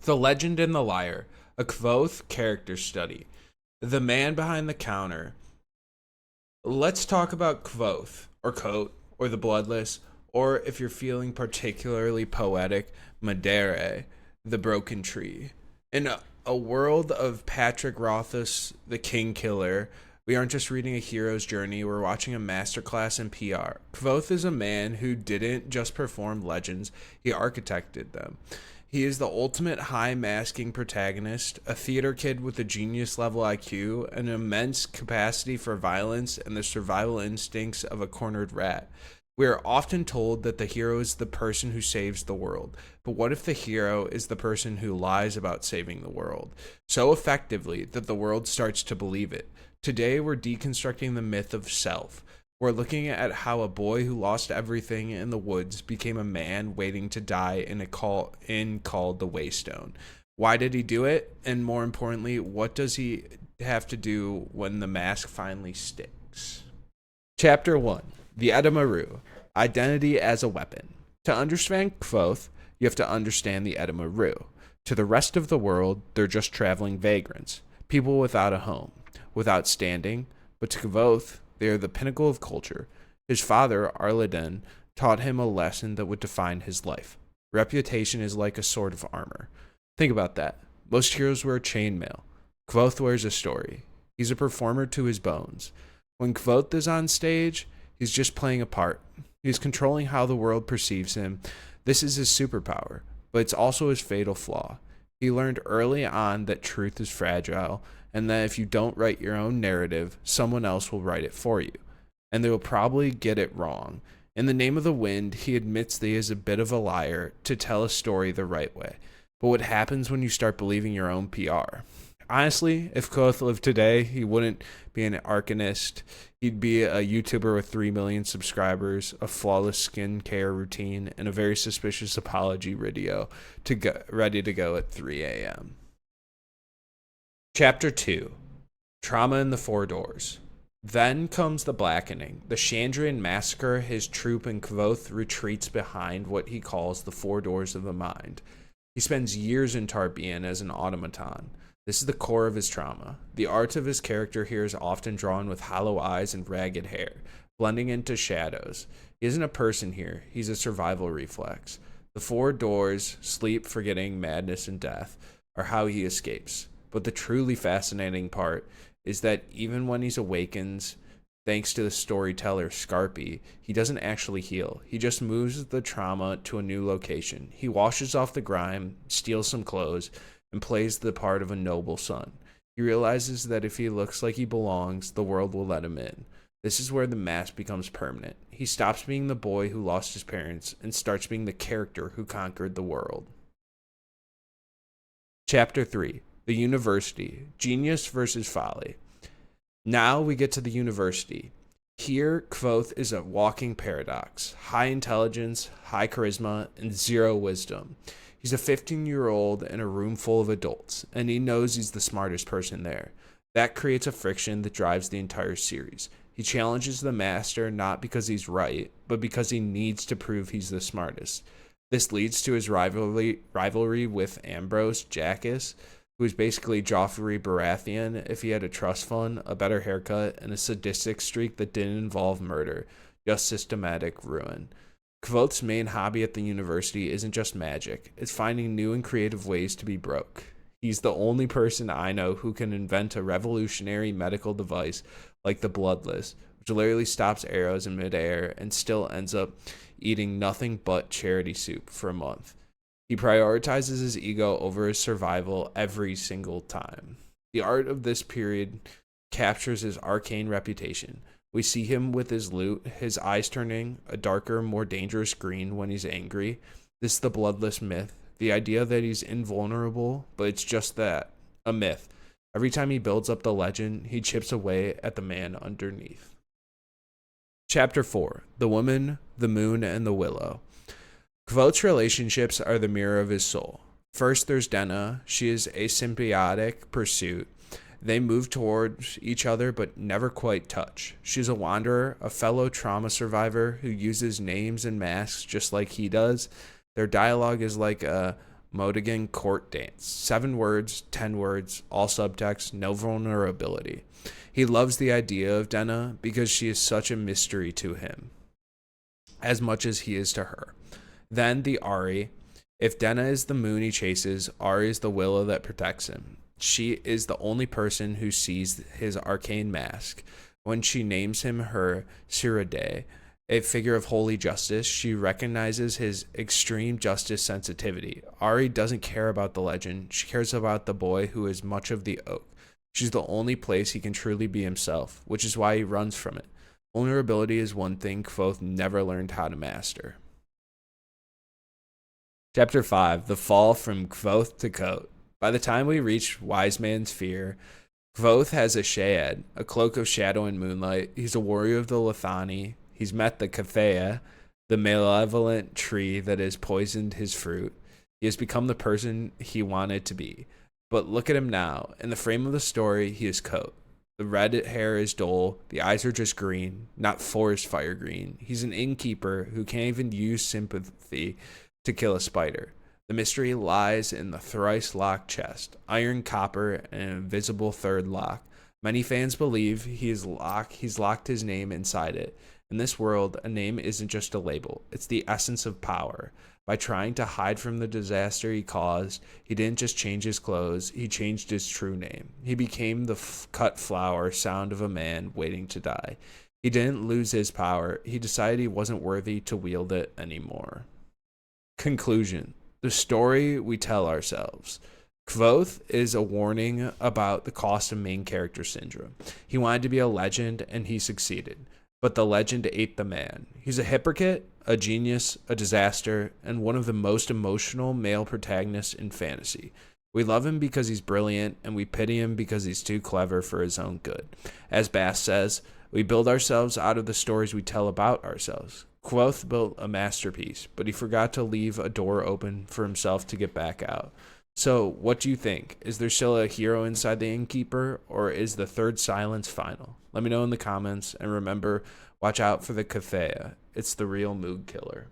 The Legend and the Liar, a Kvothe character study. The man behind the counter. Let's talk about Kvothe, or Kote, or the Bloodless, or if you're feeling particularly poetic, Madere, the broken tree. In a world of Patrick Rothfuss, the Kingkiller, we aren't just reading a hero's journey, we're watching a masterclass in PR. Kvothe is a man who didn't just perform legends, he architected them. He is the ultimate high masking protagonist, a theater kid with a genius level IQ, an immense capacity for violence, and the survival instincts of a cornered rat. We are often told that the hero is the person who saves the world, but what if the hero is the person who lies about saving the world, so effectively that the world starts to believe it? Today we're deconstructing the myth of self. We're looking at how a boy who lost everything in the woods became a man waiting to die in called the Waystone. Why did he do it? And more importantly, what does he have to do when the mask finally sticks? Chapter 1. The Edamaru. Identity as a Weapon. To understand Kvothe, you have to understand the Edamaru. To the rest of the world, they're just traveling vagrants. People without a home, without standing. But to Kvothe, they are the pinnacle of culture. His father, Arleden, taught him a lesson that would define his life. Reputation is like a sword of armor. Think about that. Most heroes wear chainmail. Kvothe wears a story. He's a performer to his bones. When Kvothe is on stage, he's just playing a part. He's controlling how the world perceives him. This is his superpower, but it's also his fatal flaw. He learned early on that truth is fragile, and that if you don't write your own narrative, someone else will write it for you. And they will probably get it wrong. In the name of the wind, he admits that he is a bit of a liar to tell a story the right way. But what happens when you start believing your own PR? Honestly, if Kvothe lived today, he wouldn't be an arcanist. He'd be a YouTuber with 3 million subscribers, a flawless skincare routine, and a very suspicious apology video ready to go at 3 a.m. Chapter 2. Trauma in the Four Doors. Then comes the blackening. The Chandrian massacre his troop, and Kvothe retreats behind what he calls the Four Doors of the Mind. He spends years in Tarbean as an automaton. This is the core of his trauma. The art of his character here is often drawn with hollow eyes and ragged hair, blending into shadows. He isn't a person here, he's a survival reflex. The four doors, sleep, forgetting, madness, and death, are how he escapes. But the truly fascinating part is that even when he awakens, thanks to the storyteller Scarpy, he doesn't actually heal. He just moves the trauma to a new location. He washes off the grime, steals some clothes, and plays the part of a noble son. He realizes that if he looks like he belongs, the world will let him in. This is where the mask becomes permanent. He stops being the boy who lost his parents and starts being the character who conquered the world. Chapter 3. The University. Genius versus Folly. Now we get to the university. Here, Kvothe is a walking paradox. High intelligence, high charisma, and zero wisdom. He's a 15-year-old in a room full of adults, and he knows he's the smartest person there. That creates a friction that drives the entire series. He challenges the master not because he's right, but because he needs to prove he's the smartest. This leads to his rivalry with Ambrose Jackus, who is basically Joffrey Baratheon if he had a trust fund, a better haircut, and a sadistic streak that didn't involve murder, just systematic ruin. Kvothe's main hobby at the university isn't just magic, it's finding new and creative ways to be broke. He's the only person I know who can invent a revolutionary medical device like the Bloodless, which literally stops arrows in midair and still ends up eating nothing but charity soup for a month. He prioritizes his ego over his survival every single time. The art of this period captures his arcane reputation. We see him with his loot, his eyes turning a darker, more dangerous green when he's angry. This is the Bloodless myth, the idea that he's invulnerable, but it's just that, a myth. Every time he builds up the legend, he chips away at the man underneath. Chapter 4. The Woman, the Moon, and the Willow. Kvothe's relationships are the mirror of his soul. First, there's Denna. She is a symbiotic pursuit. They move towards each other but never quite touch. She's a wanderer, a fellow trauma survivor who uses names and masks just like he does. Their dialogue is like a Modigan court dance. 7 words, 10 words, all subtext, no vulnerability. He loves the idea of Denna because she is such a mystery to him, as much as he is to her. Then the Ari. If Denna is the moon he chases, Ari is the willow that protects him. She is the only person who sees his arcane mask. When she names him her Sirade, a figure of holy justice, she recognizes his extreme justice sensitivity. Ari doesn't care about the legend. She cares about the boy who is much of the oak. She's the only place he can truly be himself, which is why he runs from it. Vulnerability is one thing Kvothe never learned how to master. Chapter 5, The Fall from Kvothe to Kote. By the time we reach Wise Man's Fear, Kvothe has a Shaed, a cloak of shadow and moonlight. He's a warrior of the Lithani. He's met the Kvothe, the malevolent tree that has poisoned his fruit. He has become the person he wanted to be. But look at him now. In the frame of the story, he is Kote. The red hair is dull. The eyes are just green, not forest fire green. He's an innkeeper who can't even use sympathy to kill a spider. The mystery lies in the thrice locked chest, iron, copper, and an invisible third lock. Many fans believe he's locked his name inside it. In this world, a name isn't just a label, it's the essence of power. By trying to hide from the disaster he caused, he didn't just change his clothes, he changed his true name. He became the cut flower sound of a man waiting to die. He didn't lose his power, he decided he wasn't worthy to wield it anymore. Conclusion. The story we tell ourselves. Kvothe is a warning about the cost of main character syndrome. He wanted to be a legend, and he succeeded. But the legend ate the man. He's a hypocrite, a genius, a disaster, and one of the most emotional male protagonists in fantasy. We love him because he's brilliant, and we pity him because he's too clever for his own good. As Bass says, we build ourselves out of the stories we tell about ourselves. Kvothe built a masterpiece, but he forgot to leave a door open for himself to get back out. So, what do you think? Is there still a hero inside the innkeeper, or is the third silence final? Let me know in the comments, and remember, watch out for the Kvothe. It's the real mood killer.